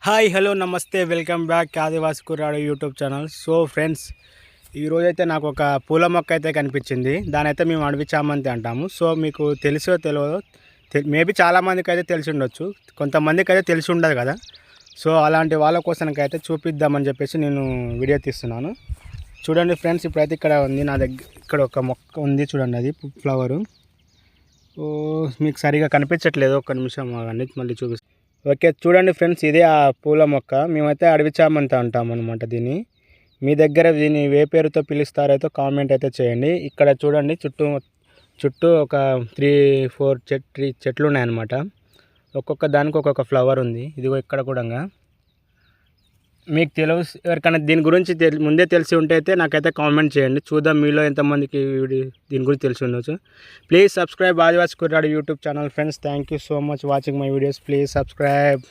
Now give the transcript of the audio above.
Hi hello నమస్తే welcome back ఆదివాసి కుర్రాడు YouTube channel. So friends, ఈరోజైతే నాకు ఒక పూల మొక్క అయితే కనిపించింది. దాని అయితే మేము అడవి చామంతి అంటాము. సో మీకు తెలుసో తెలియదో, మేబీ చాలామందికి అయితే తెలిసి ఉండొచ్చు, కొంతమందికి అయితే తెలిసి ఉండదు కదా. సో అలాంటి వాళ్ళ కోసానికైతే చూపిద్దామని చెప్పేసి నేను వీడియో తీస్తున్నాను. చూడండి ఫ్రెండ్స్, ఇప్పుడైతే ఇక్కడ ఉంది నా దగ్గర, ఇక్కడ ఒక మొక్క ఉంది చూడండి, అది ఫ్లవరు. ఓ మీకు సరిగా కనిపించట్లేదు, ఒక్క నిమిషం ఆగండి, మళ్ళీ చూపిస్తాను. ఓకే చూడండి ఫ్రెండ్స్, ఇదే ఆ పూల మొక్క. మేమైతే అడవి చామంతి అంటాం అనమాట దీన్ని. మీ దగ్గర దీన్ని ఏ పేరుతో పిలుస్తారైతే కామెంట్ అయితే చేయండి. ఇక్కడ చూడండి, చుట్టూ చుట్టూ ఒక 3-4 చెట్లు ఉన్నాయన్నమాట. ఒక్కొక్క దానికి ఒక్కొక్క ఫ్లవర్ ఉంది. ఇదిగో ఇక్కడ కూడా మీకు తెలుసు, ఎవరికైనా దీని గురించి ముందే తెలిసి ఉంటే అయితే నాకైతే కామెంట్ చేయండి. చూద్దాం మీలో ఎంతమందికి దీని గురించి తెలిసి ఉండొచ్చు. ప్లీజ్ సబ్స్క్రైబ్ ఆదివాసి కుర్రాడు YouTube channel friends. Thank you so much watching my videos. Please subscribe.